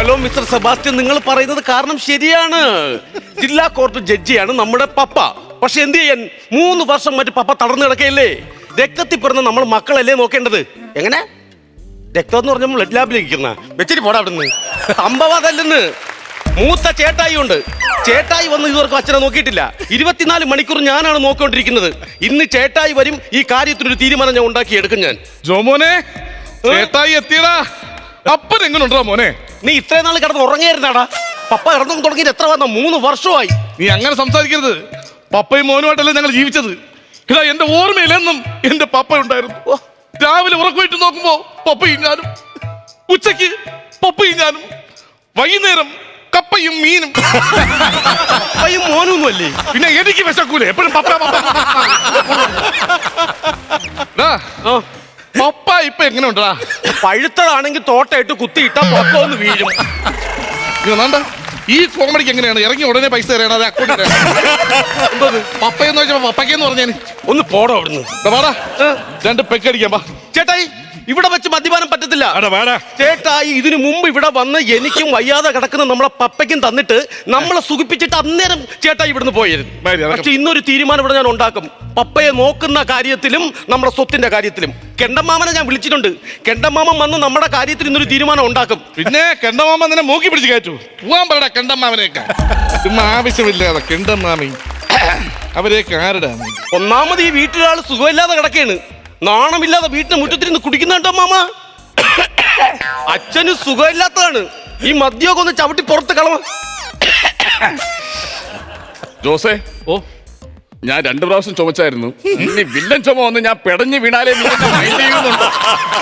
Hello mister Sebastian, നിങ്ങൾ പറയുന്നത് കാരണം ശരിയാണ്. ജില്ലാ കോടതി ജഡ്ജിയാണ് നമ്മുടെ പപ്പ. പക്ഷെ എന്ത് ചെയ്യാൻ, 3 വർഷം മറ്റു പപ്പ തളർന്നു കിടക്കയില്ലേ. രക്തത്തിൽ പിറന്ന നമ്മൾ മക്കളല്ലേ നോക്കേണ്ടത്. എങ്ങനെ രക്തം എന്ന് പറഞ്ഞാൽ ബ്ലഡ് ലാബിലിരിക്കുന്ന വെച്ചിട്ട് പോടാ അവിടുന്ന്. സംഭവം അതല്ലെന്ന്. മൂത്ത ചേട്ടായി ഉണ്ട്. ചേട്ടായി വന്ന് ഇതുവരെക്കും അച്ഛനെ നോക്കിയിട്ടില്ല. 24 മണിക്കൂർ ഞാനാണ് നോക്കിക്കൊണ്ടിരിക്കുന്നത്. ഇന്ന് ചേട്ടായി വരും. ഈ കാര്യത്തിനൊരു തീരുമാനം ഞാൻ ഉണ്ടാക്കി എടുക്കും. ഞാൻ ജോമോനെ, ചേട്ടായി എത്തിയടാ. അപ്പൻ എങ്ങനെയുണ്ടാ മോനെ? നീ ഇത്രയും നാൾ കിടന്ന് ഉറങ്ങിയായിരുന്നാടാ. പപ്പ ഇറങ്ങും തുടങ്ങിയിട്ട് എത്ര വന്ന 3 വർഷമായി. നീ അങ്ങനെ സംസാരിക്കരുത്. പപ്പയും മോനുമായിട്ടല്ലേ ഞങ്ങൾ ജീവിച്ചത്. ഇതാ എന്റെ ഓർമ്മയിലെന്നും എന്റെ പപ്പ ഉണ്ടായിരുന്നു. രാവിലെ ഉറക്കമായിട്ട് നോക്കുമ്പോ പപ്പയും ഞാനും, ഉച്ചക്ക് പപ്പയും ഞാനും, വൈകുന്നേരം കപ്പയും മീനും. പപ്പയും മോനൊന്നും അല്ലേ? പിന്നെ എനിക്ക് വിശക്കൂലേ എപ്പോഴും പപ്പ പപ്പ. പപ്പ ഇപ്പൊ എങ്ങനെയുണ്ടാ? പഴുത്തതാണെങ്കിൽ തോട്ടയിട്ട് കുത്തിയിട്ട പൊക്കമൊന്ന് വീഴും. ഈ കോമഡിക്ക് എങ്ങനെയാണ് ഇറങ്ങി ഉടനെ പൈസ തരണം? അത് അക്കൗണ്ട് പപ്പയെന്ന് വെച്ചപ്പോ പപ്പയ്ക്കെന്ന് പറഞ്ഞാൽ ഒന്ന് പോടോ അവിടുന്ന്. 2 പെക്ക് അടിക്കാം. ചേട്ടായി, ഇവിടെ വെച്ച് മദ്യപാനം പറ്റത്തില്ല. ചേട്ടായി ഇതിനു മുമ്പ് ഇവിടെ വന്ന് എനിക്കും വയ്യാതെ കിടക്കുന്ന നമ്മളെ പപ്പയ്ക്കും തന്നിട്ട് നമ്മളെ സുഖിപ്പിച്ചിട്ട് അന്നേരം ചേട്ടായി ഇവിടുന്ന് പോയിരുന്നു. പക്ഷെ ഇന്നൊരു തീരുമാനം ഇവിടെ ഞാൻ ഉണ്ടാക്കും. പപ്പയെ നോക്കുന്ന കാര്യത്തിലും നമ്മുടെ സ്വത്തിന്റെ കാര്യത്തിലും. കെണ്ടമാമനെ ഞാൻ വിളിച്ചിട്ടുണ്ട്. കെണ്ടമാമൻ വന്ന് നമ്മുടെ കാര്യത്തിൽ ഇന്നൊരു തീരുമാനം ഉണ്ടാക്കും. പിന്നെ കെണ്ടമാമ നിന്നെ മൂക്കി പിടിച്ച് കയറ്റു. പോവാൻ പറയടാ കെണ്ടമാമനെയൊക്കെ. ഇന്ന് ആവശ്യമില്ലാതെ കെണ്ടമാമി അവരെയൊക്കെ ആരുടെ? ഒന്നാമത് ഈ വീട്ടിലാൾ സുഖമില്ലാതെ കിടക്കുകയാണ്. നാണമില്ലാതെ വീട്ടിന് മുറ്റത്തിരുന്ന് കുടിക്കുന്നുണ്ടോ മാമ? അച്ഛന് സുഖമില്ലാത്തതാണ്. ഈ മദ്യമൊക്കെ ഒന്ന് ചവിട്ടി പുറത്ത് കളവ. ജോസേ, ഓ ഞാൻ 2 പ്രാവശ്യം ചുമച്ചായിരുന്നു. ഇനി വില്ലൻ ചുമ വന്ന് ഞാൻ പെടഞ്ഞ് വീണാലേ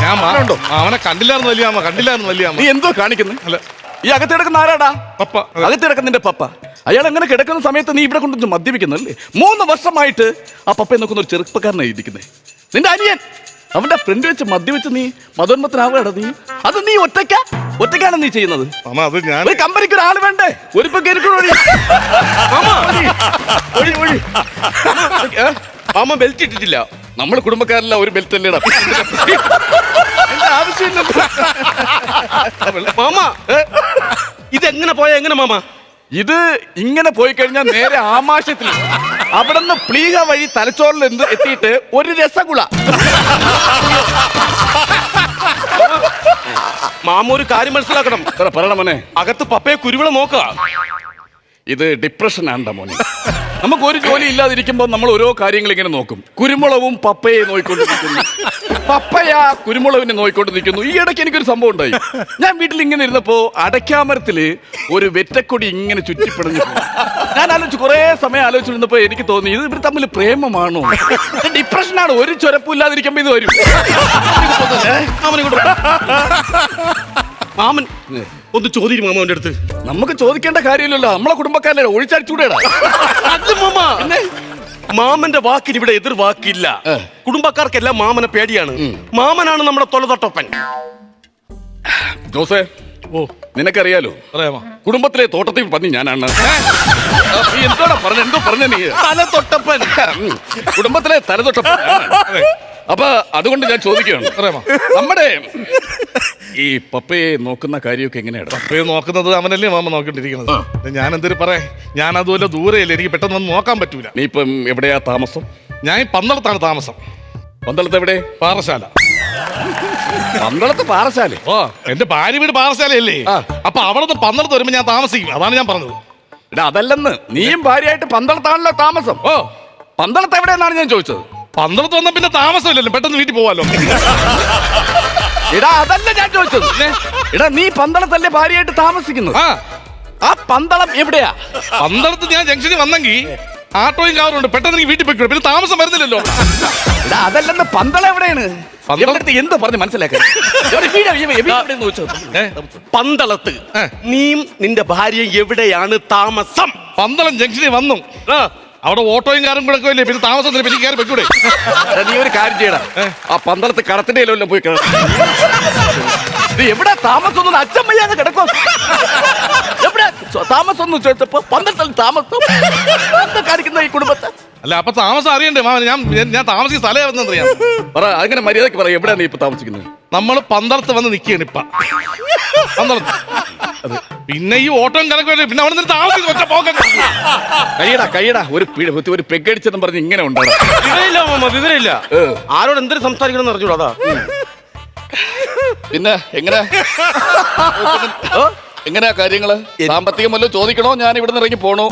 ഞാൻ മാറുണ്ടോ? അവനെ കണ്ടില്ലായിരുന്നു വലിയ അമ്മ, കണ്ടില്ലായിരുന്നു വലിയ അമ്മ. നീ എന്തോ കാണിക്കുന്നു? അല്ല, ഈ അകത്ത് കിടക്കുന്ന ആരാടാ? പപ്പ. അകത്ത് കിടക്കുന്നതിന്റെ പപ്പ. അയാൾ അങ്ങനെ കിടക്കുന്ന സമയത്ത് നീ ഇവിടെ കൊണ്ടു മദ്യപിക്കുന്നല്ലേ? 3 വർഷമായിട്ട് ആ പപ്പയെ നോക്കുന്ന ഒരു ചെറുപ്പക്കാരനായി ഇരിക്കുന്നത്. നിന്റെ അനിയൻ അവന്റെ ഫ്രണ്ട് വെച്ച് മദ്യവെച്ച് നീ മതോന്മത്തനാവുകയാണ്. നീ അത് നീ ഒറ്റയ്ക്കാണ് നീ ചെയ്യുന്നത്. ഒരു കമ്പനിക്ക് ഒരാൾ വേണ്ടേ? ഒരു മാമ ബെൽറ്റ് ഇട്ടിട്ടില്ല. നമ്മൾ കുടുംബക്കാരല്ല, ഒരു ബെൽറ്റ് അല്ലേടാ. ആവശ്യമില്ല മാമ. ഇതെങ്ങനെ പോയാ എങ്ങനെ മാമ? ഇത് ഇങ്ങനെ പോയി കഴിഞ്ഞാൽ നേരെ ആമാശയത്തിൽ, അവിടെ നിന്ന് പ്ലീഹ വഴി തലച്ചോറിൽ എത്തിയിട്ട് ഒരു രസഗുള. മാമ ഒരു കാര്യം മനസ്സിലാക്കണം. പറയണ മോനെ, അകത്ത് പപ്പയെ കുരുവിള നോക്കുക. ഇത് ഡിപ്രഷൻ ആണ്ട മോനെ. നമുക്ക് ഒരു ജോലി ഇല്ലാതിരിക്കുമ്പോൾ നമ്മൾ ഓരോ കാര്യങ്ങൾ ഇങ്ങനെ നോക്കും. കുരുമുളകും പപ്പയെ നോയിക്കൊണ്ടിരിക്കുന്നു, പപ്പയ കുരുമുളകിനെ നോയിക്കൊണ്ടിരിക്കുന്നു. ഈ ഇടയ്ക്ക് എനിക്കൊരു സംഭവം ഉണ്ടായി. ഞാൻ വീട്ടിൽ ഇങ്ങനെ ഇരുന്നപ്പോ അടയ്ക്കാമരത്തില് ഒരു വെറ്റക്കൊടി ഇങ്ങനെ ചുറ്റിപ്പിടഞ്ഞു. ഞാൻ കുറേ സമയം ആലോചിച്ചിരുന്നപ്പോ എനിക്ക് തോന്നി, ഇത് ഇവർ തമ്മിൽ പ്രേമമാണോ? ഡിപ്രഷനാണ്. ഒരു ചൊരപ്പും ഇല്ലാതിരിക്കുമ്പോ ഇത് വരും. മാമൻ ഒന്ന് ചോദിക്കും മാമന്റെ അടുത്ത്. നമുക്ക് ചോദിക്കേണ്ട കാര്യമില്ലല്ലോ, നമ്മളെ കുടുംബക്കാരല്ലേ, ഒഴിച്ചടിച്ചൂടെടാ. അത് മാമ, മാമന്റെ വാക്കിന് ഇവിടെ എതിർ വാക്കില്ല. കുടുംബക്കാർക്കെല്ലാം മാമനെ പേടിയാണ്. മാമനാണ് നമ്മുടെ തൊലതൊട്ടപ്പൻ. ജോസേ, ഓ നിനക്കറിയാലോ കുടുംബത്തിലെ തോട്ടത്തിൽ പന്നി ഞാനാണ്. നീ എന്തോടാ പറഞ്ഞ? എന്തോ പറഞ്ഞ നീ? തലതൊട്ടപ്പൻ. കുടുംബത്തിലെ തലതൊട്ടപ്പൻ. അപ്പൊ അതുകൊണ്ട് ഞാൻ ചോദിക്കുകയാണ്, നമ്മുടെ ഈ പപ്പയെ നോക്കുന്ന കാര്യമൊക്കെ എങ്ങനെയാണ്? പപ്പയെ നോക്കുന്നത് അവനല്ലേ മാമ നോക്കിണ്ടിരിക്കുന്നത്. ഞാൻ എന്തൊരു പറയാ, ഞാൻ അതുപോലെ ദൂരെയല്ലേ, എനിക്ക് പെട്ടെന്ന് ഒന്നും നോക്കാൻ പറ്റൂല. നീ ഇപ്പം എവിടെയാ താമസം? ഞാൻ പന്തളത്താണ് താമസം. പന്തളത്ത് എവിടെ? പാറശാല. പന്തളത്ത് പാറശാല? ഓ, എന്റെ ഭാര്യ വീട് പാറശാലയല്ലേ. അപ്പൊ അവിടുന്ന് പന്തളത്ത് വരുമ്പോ ഞാൻ താമസിക്കും. അതാണ് ഞാൻ പറഞ്ഞത്. എടാ അതല്ലെന്ന്, നീയും ഭാര്യയായിട്ട് പന്തളത്താണല്ലോ താമസം. ഓ, പന്തളത്ത് എവിടെയെന്നാണ് ഞാൻ ചോദിച്ചത്. പന്തളത്ത് വന്ന പിന്നെ താമസമില്ലല്ലോ, പെട്ടെന്ന് വീട്ടിൽ പോവാലോ. എടാ അതല്ല ഞാൻ ചോദിച്ചത്. എടാ നീ പന്തളത്തല്ലേ ഭാര്യയായിട്ട് താമസിക്കുന്നത്? ആ പന്തളം എവിടെയാ? പന്തളത്ത് ഞാൻ ജംഗ്ഷനിൽ വന്നെങ്കിൽ ആട്ടോയും കാറും ഉണ്ട്, പെട്ടെന്ന് നീ വീട്ടിൽ പോയിക്കോ, പിന്നെ താമസം വരുന്നില്ലല്ലോ. എടാ അതല്ലെന്ന്, പന്തളം എവിടെയാണ്? എന്ത് പറഞ്ഞ് മനസ്സിലാക്കാൻ? പന്തളത്ത് നീയും നിന്റെ ഭാര്യ എവിടെയാണ് താമസം? പന്തളം ജംഗ്ഷനിൽ വന്നു, അവിടെ ഓട്ടോയും കാറും കിടക്കുമല്ലേ, പിന്നെ താമസം പിന്നെ കയറി വെക്കൂടെ? നീ ഒരു കാര്യം ചെയ്യടാ, ആ പന്തളത്ത് കടത്തിന്റെ ഇലല്ലോ പോയി എവിടെ താമസം? അച്ഛൻ വയ്യാതെ കിടക്കോ? എവിടെ താമസം ചോദിച്ചപ്പോ പന്തളത്തിൽ താമസം കാണിക്കുന്ന ഈ കുടുംബത്തെ? അല്ല അപ്പൊ താമസം അറിയണ്ടേ മാമ? ഞാൻ താമസിക്കുന്ന സ്ഥലം എവിടെന്നറിയാം. പറ, അങ്ങനെ മര്യാദക്ക് പറയാം, എവിടെയാണ് നീ ഇപ്പൊ താമസിക്കുന്നത്? നമ്മള് പന്തളത്ത് വന്ന് നിൽക്കുകയാണ് ഇപ്പൊ. പന്തളത്ത്. പിന്നെ ഈ ഓട്ടം കണക്ക് പിന്നെ അവിടെ നിന്ന് താമസിക്കുന്ന പോക്കം. കയ്യടാ ഒരു പെഗടിച്ചെന്നും പറഞ്ഞ് ഇങ്ങനെ ഉണ്ടാകും. വിവരമില്ല മാമ, വിവരമില്ല. ആരോട് എന്തൊരു സംസാരിക്കണം എന്ന് അറിഞ്ഞൂടാ. അതാ പിന്നെ എങ്ങനെയാ കാര്യങ്ങള്? സാമ്പത്തികം വല്ലതും ചോദിക്കണോ? ഞാൻ ഇവിടുന്ന് ഇറങ്ങി പോണോ?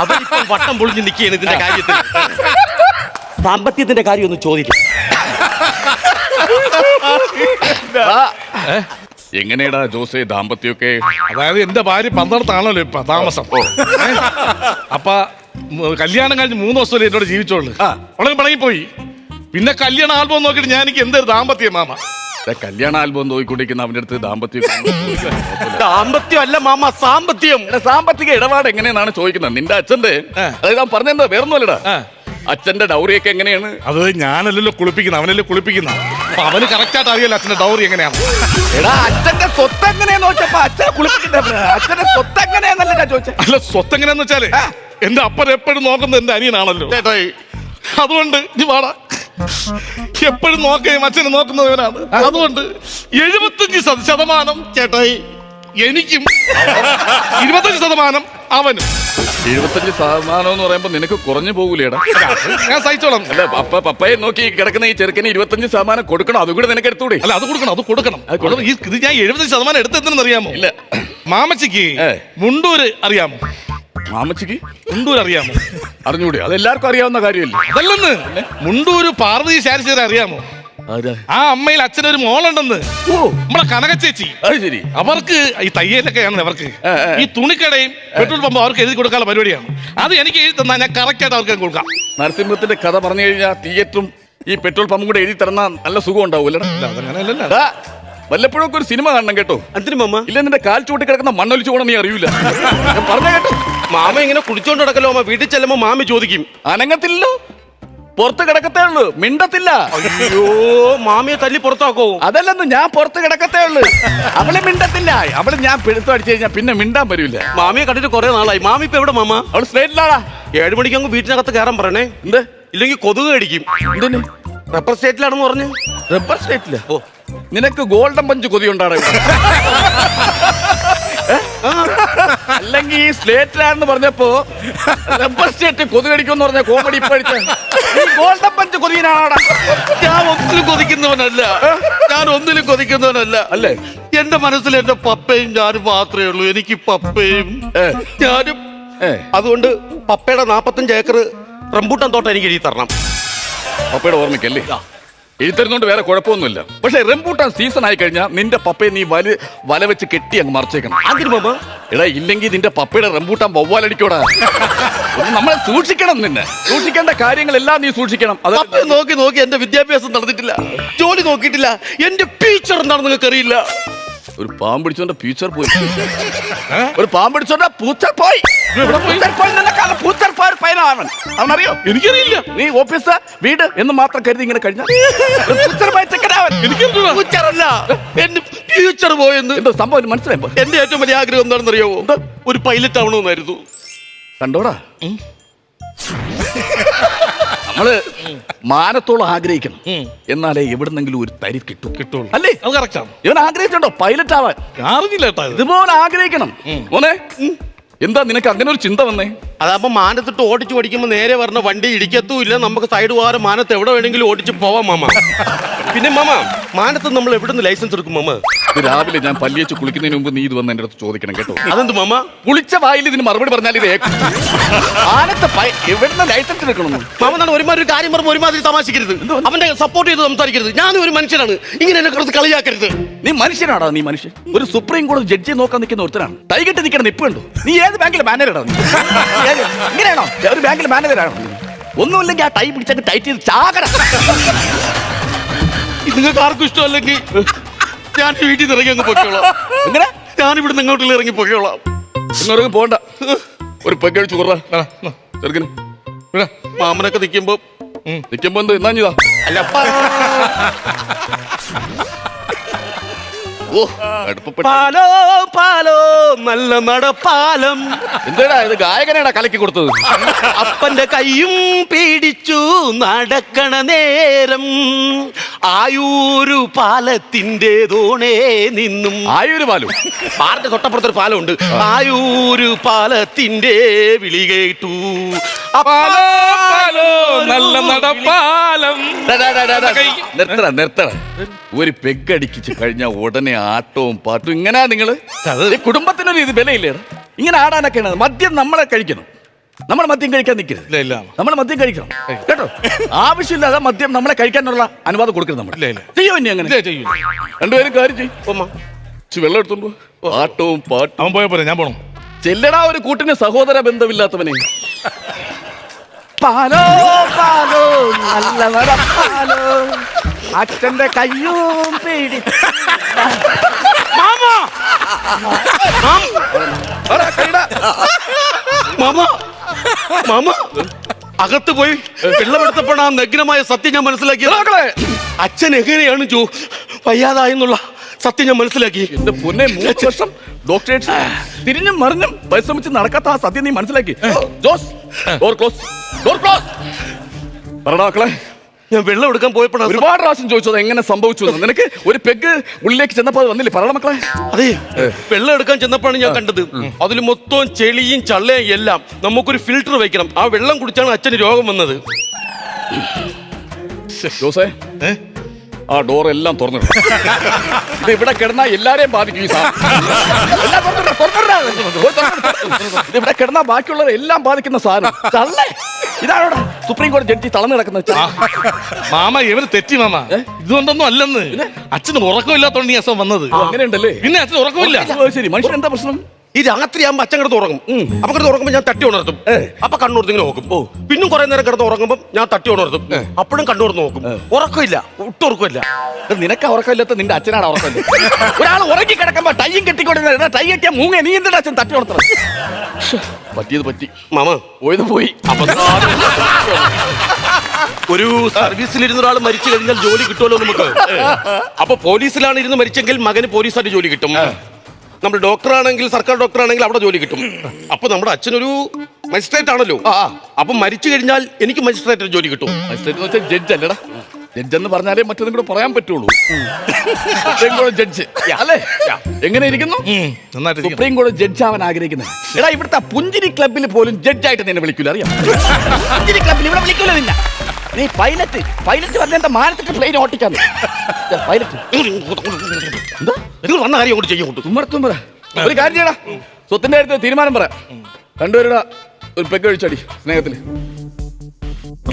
അവരിപ്പം വട്ടം പൊളിഞ്ഞ് നിൽക്കുകയാണ് ഇതിന്റെ കാര്യത്തിൽ. സാമ്പത്തികത്തിന്റെ കാര്യം ഒന്ന് ചോദിക്കും. എങ്ങനെയാടാ ജോസേ ദാമ്പത്യമൊക്കെ? അതായത് എന്റെ ഭാര്യ പന്തളത്താണല്ലോ ഇപ്പൊ താമസം. അപ്പൊ കല്യാണം കഴിഞ്ഞ് 3 ദിവസമല്ലേ എന്നോട് ജീവിച്ചോളൂ. അവളെ പണങ്ങിപ്പോയി. പിന്നെ കല്യാണ ആൽബം നോക്കിയിട്ട് ഞാൻ എനിക്ക് എന്തൊരു ദാമ്പത്യം മാമ. കല്യാണ ആൽബം നോക്കിക്കൊണ്ടിരിക്കുന്ന അവന്റെ അടുത്ത് ദാമ്പത്യം ദാമ്പത്യം അല്ല മാമ, സാമ്പത്തികം. സാമ്പത്തിക ഇടപാട് എങ്ങനെയാണെന്നാണ് ചോദിക്കുന്നത്. നിന്റെ അച്ഛന്റെ അതായത് ഞാൻ പറഞ്ഞെന്താ വേറൊന്നുമല്ലടാ, അച്ഛന്റെ ഡൗറിയൊക്കെ എങ്ങനെയാണ്? അത് ഞാനല്ലല്ലോ കുളിപ്പിക്കുന്ന, അവനല്ലേ കുളിപ്പിക്കുന്ന. അപ്പൊ അവന് കറക്റ്റായിട്ട് അറിയാലോ അച്ഛന്റെ ഡൗറി എങ്ങനെയാണ്. എടാ അച്ഛന്റെ സ്വത്ത് എങ്ങനെയാന്ന് ചോദിച്ചപ്പോ അച്ഛനെ കുളിപ്പിക്കുന്ന അച്ഛന്റെ സ്വത്ത് എങ്ങനെയാന്നല്ല ഞാൻ ചോദിച്ചത്. അല്ല സ്വത്ത് എങ്ങനെയാന്ന് വെച്ചാല് എന്റെ അപ്പൻ എപ്പോഴും നോക്കുന്നത് എന്റെ അനിയനാണല്ലോ. അതുകൊണ്ട് നീ വാടാ, എപ്പോഴും നോക്കുകയും അച്ഛനെ നോക്കുന്നവനാണ്. അതുകൊണ്ട് 75% ചേട്ടായി എനിക്കും, 25% അവനും. 75% എന്ന് പറയുമ്പോ നിനക്ക് കുറഞ്ഞു പോകൂലേടാ? ഞാൻ സഹിച്ചോളാം. അല്ല പപ്പയെ നോക്കി കിടക്കുന്ന ഈ ചെറുക്കന് 25% കൊടുക്കണം. അതുകൂടെ നിനക്ക് എടുത്തൂടെ? അല്ല അത് കൊടുക്കണം. ഇത് ഞാൻ 70% എടുത്തെന്ന് അറിയാമോ? ഇല്ല. മാമച്ചിക്ക് മുണ്ടൂര് അറിയാമോ? മാമച്ചിക്ക് മുണ്ടൂര് അറിയാമോ? അറിഞ്ഞൂടെ? അതെല്ലാവർക്കും അറിയാവുന്ന കാര്യമല്ലേ. അതല്ലെന്ന്, മുണ്ടൂര് പാർവതി ശാരിശേരി അറിയാമോ? ആ അമ്മയിൽ അച്ഛനൊരു മോളുണ്ടെന്ന്. നമ്മളെ കനക ചേച്ചി. അത് ശരി. അവർക്ക് ഈ തയ്യലൊക്കെയാണ് അവർക്ക്. ഈ തുണിക്കടയും പെട്രോൾ പമ്പും അവർക്ക് എഴുതി കൊടുക്കാനുള്ള പരിപാടിയാണ്. അത് എനിക്ക് എഴുതി തന്നാൽ ഞാൻ കറക്റ്റായിട്ട് അവർക്ക് കൊടുക്കാം. നരസിംഹത്തിന്റെ കഥ പറഞ്ഞു കഴിഞ്ഞാൽ തിയേറ്ററും ഈ പെട്രോൾ പമ്പും കൂടെ എഴുതി തന്നാൽ നല്ല സുഖം ഉണ്ടാവൂല്ലടാ. അതങ്ങനെയല്ലല്ലോ. വല്ലപ്പോഴും ഒക്കെ ഒരു സിനിമ കാണണം കേട്ടോ. എന്തിനു മാമ? ഇല്ല നിന്റെ കാൽ ചൂട്ടി കിടക്കുന്ന മണ്ണൊലിച്ചു പോകണം നീ അറിയൂല. ഞാൻ പറഞ്ഞ കേട്ടോ. മാമ ഇങ്ങനെ കുടിച്ചോണ്ട് കിടക്കല്ലോ മാമ. വീട്ടിൽ ചെല്ലുമ്പോ മാമി ചോദിക്കും. അനങ്ങത്തില്ലോ, പുറത്ത് കിടക്കത്തേ ഉള്ളൂ, മിണ്ടത്തില്ല. അയ്യോ, മാമിയെ തല്ലി പുറത്താക്കോ? അതല്ലെന്ന്, ഞാൻ പുറത്ത് കിടക്കത്തേ ഉള്ളു, അവള് മിണ്ടത്തില്ല. അവള് ഞാൻ പിടുത്തം അടിച്ചു കഴിഞ്ഞാൽ പിന്നെ മിണ്ടാൻ വരില്ല. മാമിയെ കണ്ടിട്ട് കുറെ നാളായി. മാമി ഇപ്പൊ എവിടെ മാമ? അവള് സ്ട്രേറ്റിലാടാ. 7 മണിക്ക് അങ്ങ് വീട്ടിനകത്ത് കയറാൻ പറയണേ. എന്ത്? ഇല്ലെങ്കിൽ കൊതുക് കടിക്കും. എന്തിന്? റബ്ബർ സ്റ്റേറ്റിലാണെന്ന് പറഞ്ഞു. റബ്ബർ സ്റ്റേറ്റില്ല? ഓ, നിനക്ക് ഗോൾഡൻ പഞ്ച് കൊതിയുണ്ടാടാ? അല്ലെങ്കിൽ ഈ സ്ലേറ്റിലാണെന്ന് പറഞ്ഞപ്പോ റബ്ബർ സ്റ്റേറ്റ് കൊതുകടിക്കുമെന്ന് പറഞ്ഞ കോമഡി ഇപ്പൊ ഗോൾഡൻ പഞ്ച് കൊതിയനാണാടാ. ഞാൻ ഒന്നിലും കൊതിക്കുന്നവനല്ല. അല്ലേ? എന്റെ മനസ്സിൽ എന്റെ പപ്പയും ഞാനും മാത്രമേ ഉള്ളൂ. എനിക്ക് പപ്പയും ഞാനും. അതുകൊണ്ട് പപ്പയുടെ 45 ഏക്കർ റംബൂട്ടാൻ തോട്ടം എനിക്ക് എഴുതി തരണം. പപ്പയുടെ ഓർമ്മയ്ക്കല്ലേ? എഴുത്തരുന്നോണ്ട് വേറെ കുഴപ്പമൊന്നുമില്ല. പക്ഷെ റംബൂട്ടാൻ സീസൺ ആയി കഴിഞ്ഞാൽ നിന്റെ പപ്പയെ നീ വല വെച്ച് കെട്ടി അങ്ങ് മറിച്ചേക്കണം. അതിന് മാമ? എടാ ഇല്ലെങ്കിൽ നിന്റെ പപ്പയുടെ റംബൂട്ടാൻ വവ്വാലടിക്കോടാ. നമ്മളെ സൂക്ഷിക്കണം. നിന്നെ സൂക്ഷിക്കേണ്ട കാര്യങ്ങളെല്ലാം നീ സൂക്ഷിക്കണം. അത് നോക്കി എന്റെ വിദ്യാഭ്യാസം നടന്നിട്ടില്ല, ജോലി നോക്കിയിട്ടില്ല, എന്റെ ഫ്യൂച്ചർ എന്താണെന്ന് നിങ്ങൾക്ക് അറിയില്ല. ഒരു പാമ്പ് പിടിച്ചോണ്ട ഫ്യൂച്ചർ പോയി. ഒരു പാമ്പ് പിടിച്ചോണ്ട പൂച്ചർ പോയി. അവനറിയോ? എനിക്കറിയില്ല. നീ ഓഫീസ് വീട് എന്ന് മാത്രം കരുതി ഇങ്ങനെ കഴിഞ്ഞാൽ എന്റെ ഫ്യൂച്ചർ പോയെന്ന്. എന്തോ സംഭവം മനസ്സിലായപ്പോ എന്റെ ഏറ്റവും വലിയ ആഗ്രഹം എന്താണെന്ന് അറിയാമോ? ഒരു പൈലറ്റ് ആവണമെന്നായിരുന്നു. കണ്ടോടാ, നമ്മള് മാനത്തോളം ആഗ്രഹിക്കണം, എന്നാലേ എവിടുന്നെങ്കിലും ഒരു തരി കിട്ടുള്ളൂ. അല്ലേ? അത് കറക്റ്റാണ്. ഇവൻ ആഗ്രഹിച്ചുണ്ടോ പൈലറ്റ് ആവാൻ? അറിഞ്ഞില്ല. ഇതുപോലെ ആഗ്രഹിക്കണം മോനെ. എന്താ നിനക്ക് അങ്ങനെ ഒരു ചിന്ത വന്നേ? അതാകുമ്പോ മാനത്തിട്ട് ഓടിച്ചു പഠിക്കുമ്പോ നേരെ പറഞ്ഞ വണ്ടി ഇടിക്കത്തുമില്ല. നമുക്ക് സൈഡ് പോകാറ് മാനത്ത് എവിടെ വേണമെങ്കിലും ഓടിച്ച് പോവാം മാമ. പിന്നെ മാമ, മാനത്ത് നമ്മൾ എവിടുന്ന് ലൈസൻസ് എടുക്കും മാമ? രാവിലെ ഞാൻ പല്ലിയച്ച് കുളിക്കുന്നതിന് മുമ്പ് നീ ഇത് വന്ന് എന്റെ അടുത്ത് ചോദിക്കണം കേട്ടോ. അതെന്ത് മാമ? കുളിച്ച വായിൽ ഇതിന് മറുപടി പറഞ്ഞാൽ ഇത് മാനത്ത് എവിടുന്ന് ലൈസൻസ് എടുക്കണം മാമ? എന്നാണ് ഒരുമാതിരി കാര്യം പറയുമ്പോൾ ഒരുമാതിരി തമാശിക്കരുത്. അവന്റെ സപ്പോർട്ട് ചെയ്ത് സംസാരിക്കരുത്. ഞാനും ഒരു മനുഷ്യനാണ്, ഇങ്ങനെ എന്നെ കുറച്ച് കളിയാക്കരുത്. നീ മനുഷ്യനാടാ. നീ മനുഷ്യൻ. ഒരു സുപ്രീം കോടതി ജഡ്ജിയെ നോക്കാൻ നിൽക്കുന്ന ഒരുത്തരാണ്. കൈകെട്ടി നിൽക്കണം നിപ്പുണ്ടോ? നീ ഏത് ബാങ്കിലെ മാനേജറാണ്? ഇങ്ങനെയാണോ ഒരു ബാങ്കിലെ മാനേജറാണോ? ഒന്നുമില്ലെങ്കിൽ ആ ടൈ പിടിച്ചൊക്കെ ടൈറ്റ് ചെയ്ത് ചാകര. നിങ്ങൾക്ക് ആർക്കും ഇഷ്ടമല്ലെങ്കിൽ ഞാൻ വീട്ടിൽ നിന്ന് ഇറങ്ങി അങ്ങ് പൊക്കോളാം. എങ്ങനെ? ഞാൻ ഇവിടെ നിന്ന് ഇങ്ങോട്ടുള്ള ഇറങ്ങി പൊക്കോളാം. ഇങ്ങോട്ട് പോകണ്ട. ഒരു പെക്കഴിച്ചു കുറ ചെറുക്കന്. മാമനൊക്കെ നിൽക്കുമ്പോ എന്ത് എന്നാ ചെയ്താ? അല്ല ഓ അടുപ്പപ്പെട്ട പാലോ പാലോ നല്ല നടപ്പാലം. എന്താടാ ഇത് ഗായകനാടാ കലക്കി കൊടുത്തത്? അപ്പന്റെ കൈയും പിടിച്ചു നടക്കണ നേരം ആയൂരു പാലത്തിന്റെ തോണേ നിന്നും. ആയൊരു പാലും പാറിന്റെ തൊട്ടപ്പുറത്തൊരു പാലമുണ്ട്. ആയൂരു പാലത്തിന്റെ വിളി കേട്ടു. പാലോ പാലോ നല്ല നടപ്പാലം. നിർത്തണ ഒരു പെഗടിക്കിച്ച് കഴിഞ്ഞാൽ ഉടനെ ആട്ടവും പാട്ടും ഇങ്ങനെ നിങ്ങള് ഈ കുടുംബത്തിനൊരു ഇത് വിലയില്ലേ? ഇങ്ങനെ ആടാനൊക്കെയാണ്. മദ്യം നമ്മളെ കഴിക്കണം. നമ്മൾ മദ്യം കഴിക്കാൻ നിൽക്കരുത്. ഇല്ല നമ്മൾ മദ്യം കഴിക്കണം കേട്ടോ. ആവശ്യമില്ലാതെ മദ്യം നമ്മളെ കഴിക്കാനുള്ള അനുവാദം കൊടുക്കരുത്. നമ്മൾ ചെയ്യോ ഇനി അങ്ങനെ ചെയ്യും. രണ്ടുപേരും കാര്യം ചെയ്യും. വെള്ളം എടുത്തോണ്ട് ആട്ടവും പാട്ടും. അവൻ പോയ പോലെ ഞാൻ പോണം. ചെല്ലടാ ഒരു കൂട്ടിന് സഹോദര ബന്ധമില്ലാത്തവനെ. പാലോ പാലോ നല്ല നടപ്പാലോ അച്ഛന്റെ കയ്യും പേടി. മാമ അകത്ത് പോയി വെള്ളമെടുത്തപ്പോഴാണ് ആ നഗ്നമായ സത്യം ഞാൻ മനസ്സിലാക്കിയത്. അച്ഛൻ എങ്ങനെയാണ് വയ്യാതായെന്നുള്ള സത്യം ഞാൻ മനസ്സിലാക്കി. എന്റെ പൊന്നെ 3 വർഷം ഡോക്ടറേറ്റ് തിരിഞ്ഞും മറിഞ്ഞും പരിശ്രമിച്ച് നടക്കാത്ത ആ സത്യം നീ മനസ്സിലാക്കി. Jose door close, door close. പറടാ മക്കളെ, ഞാൻ വെള്ളം എടുക്കാൻ പോയപ്പോഴാണ് ഒരുപാട് പ്രാവശ്യം ചോദിച്ചത് എങ്ങനെ സംഭവിച്ചു എന്ന്. നിനക്ക് ഒരു പെഗ് ഉള്ളിലേക്ക് ചെന്നപ്പോൾ വന്നില്ലേ? പറടാ മക്കളെ. അതെ, വെള്ളം എടുക്കാൻ ചെന്നപ്പോഴാണ് ഞാൻ കണ്ടത്. അതിൽ മൊത്തം ചെളിയും ചള്ളയും എല്ലാം. നമുക്കൊരു ഫിൽറ്റർ വെക്കണം. ആ വെള്ളം കുടിച്ചാണ് അച്ഛന് രോഗം വന്നത്. ജോസേ, ആ ഡോർ എല്ലാം തുറന്നിടണം. ഇത് ഇവിടെ കിടന്നാ എല്ലാരെയും ബാധിക്കും. ഈ ഇത് ഇവിടെ കിടന്നാ ബാക്കിയുള്ളവരെ എല്ലാം ബാധിക്കുന്ന സാധനം. തള്ളേ, ഇതാണോടാ സുപ്രീം കോടതി ജഡ്ജി തളർന്നു കിടക്കുന്നത്. മാമ ഇവന് തെറ്റി മാമ. ഇതുകൊണ്ടൊന്നും അല്ലെന്ന്. അച്ഛന് ഉറക്കമില്ലാത്തോണ്ട് ഈ അസം വന്നത്. അങ്ങനെയുണ്ടല്ലേ? പിന്നെ അച്ഛന് ഉറക്കമില്ല. ശരി, മനുഷ്യൻ എന്താ പ്രശ്നം? ഈ രാത്രിയാകുമ്പോ അച്ഛൻ കിടന്ന് ഉറങ്ങും. അപ്പൊ കിടന്ന് ഉറങ്ങുമ്പോൾ ഞാൻ തട്ടി ഉണർത്തും. അപ്പൊ കണ്ണൂർന്ന് ഇങ്ങനെ നോക്കും. പിന്നും കുറെ നേരം കിടന്ന് ഉറങ്ങുമ്പോൾ ഞാൻ തട്ടി ഉണർത്തും. അപ്പോഴും കണ്ണൂർന്ന് നോക്കും. ഉറക്കമില്ല, ഒട്ടും ഉറക്കമില്ല. നിനക്ക് ഉറക്കമില്ലാത്ത നിന്റെ അച്ഛനാണ് ഉറക്കമില്ല. ഒരാൾ ഉറങ്ങി കിടക്കുമ്പോ ടൈയും കെട്ടിക്കൊണ്ടിരുന്ന ടൈ കെട്ടിയാ മൂങ്ങ. നീ എന്തിനാ അച്ഛൻ തട്ടി ഉണർത്തണം? പറ്റിയത് പറ്റി മാമ, പോയത് പോയി. ഒരു സർവീസിലിരുന്ന ഒരാൾ മരിച്ചു കഴിഞ്ഞാൽ ജോലി കിട്ടുമല്ലോ നമുക്ക്. അപ്പൊ പോലീസിലാണ് ഇരുന്ന് മരിച്ചെങ്കിൽ മകന് പോലീസായിട്ട് ജോലി കിട്ടും. നമ്മൾ ഡോക്ടറാണെങ്കിൽ, സർക്കാർ ഡോക്ടറാണെങ്കിൽ അവിടെ ജോലി കിട്ടും. അപ്പൊ നമ്മുടെ അച്ഛനൊരു മജിസ്ട്രേറ്റ് ആണല്ലോ. അപ്പൊ മരിച്ചു കഴിഞ്ഞാൽ എനിക്ക് മജിസ്ട്രേറ്റ് ജോലി കിട്ടും. ജഡ്ജ് അല്ലടാ. ജഡ്ജ് എന്ന് പറഞ്ഞാലേ മറ്റൊന്നും കൂടെ പറയാൻ പറ്റുള്ളൂ. സുപ്രീം കോടതി ജഡ്ജ് അല്ലേ? എങ്ങനെ ഇരിക്കുന്നു? സുപ്രീം കോടതി ജഡ്ജ് ആവാൻ ആഗ്രഹിക്കുന്നത്. എടാ, ഇവിടുത്തെ പുഞ്ചിരി ക്ലബിൽ പോലും ജഡ്ജായിട്ട് നിന്നെ വിളിക്കൂല, അറിയാം? പുഞ്ചിരി ക്ലബിൽ ഇവിടെ വിളിക്കൂല നിന്നെ. നീ പൈലറ്റ് പറഞ്ഞ എന്താ മാനത്തിട്ട് പ്ലെയിൻ ഓട്ടിക്കാന്ന്. പൈലറ്റ് എന്താ നിങ്ങൾ വന്ന കാര്യം കൊണ്ട് ചെയ്യും. തുമ്മർത്തും പറ. ഒരു കാര്യം ചെയ്യടാ, സ്വത്തിന്റെ കാര്യത്തിൽ തീരുമാനം പറ. രണ്ടുപേരുടെ ഒരു പെഗ് കഴിച്ചടി സ്നേഹത്തില്.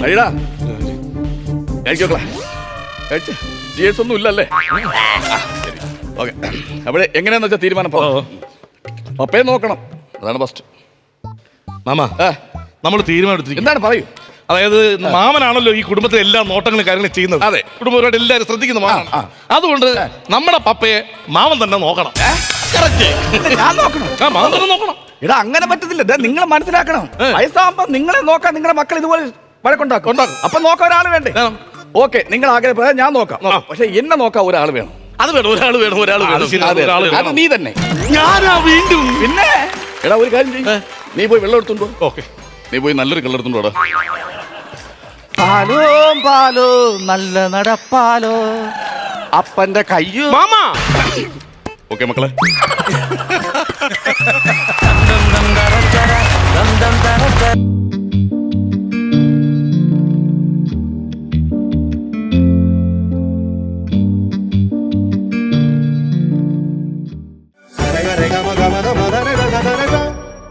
കഴിയടാ, കഴിക്കോക്കളെ. കഴിച്ച ജിഎസ് ഒന്നും ഇല്ലല്ലേ? ഓക്കെ. അവിടെ എങ്ങനെയാന്ന് വെച്ചാൽ തീരുമാനം പപ്പയെ നോക്കണം. അതാണ് ഫസ്റ്റ്. മാമ, നമ്മൾ തീരുമാനം എന്താണ് പറയൂ. അതായത് മാമനാണല്ലോ ഈ കുടുംബത്തിലെ എല്ലാ നോട്ടങ്ങളും കാര്യങ്ങളും ചെയ്യുന്നത്. അതെ, കുടുംബപരമായിട്ട് എല്ലാവരും ശ്രദ്ധിക്കുന്ന മാമൻ. അതുകൊണ്ട് നമ്മുടെ പപ്പയെ മാമൻ തന്നെ നോക്കണം. ഞാൻ നോക്കണം? മാമൻ തന്നെ നോക്കണം. എടാ, അങ്ങനെ പറ്റത്തില്ല. നിങ്ങൾ മനസ്സിലാക്കണം, വയസ്സാകുമ്പോ നിങ്ങളെ നോക്കാൻ നിങ്ങളുടെ മക്കൾ ഇതുപോലെ വഴക്കുണ്ടാക്കും. അപ്പൊ നോക്കാൻ ഒരാൾ വേണ്ടേ? ഓക്കെ, നിങ്ങൾ ആഗ്രഹം ഞാൻ നോക്കാം. പക്ഷെ എന്നെ നോക്കാൻ ഒരാൾ വേണം. അത് വേണം, ഒരാൾ വേണം, ഒരാൾ വേണം. അത് നീ തന്നെ. ഞാനാ വീണ്ടും. പിന്നെ എടാ, ഒരു കാര്യം ചെയ്യ്. നീ പോയി വെള്ളം എടുത്തോണ്ടോ. ഓക്കെ, നീ പോയി നല്ലൊരു കള്ളം എടുത്തോണ്ടോടാ. പാലോ പാലോ നല്ല നടപ്പാലോ അപ്പന്റെ കയ്യോ. മാമ, ഓക്കെ മക്കളെ. Rega, rega, maga, maga, maga,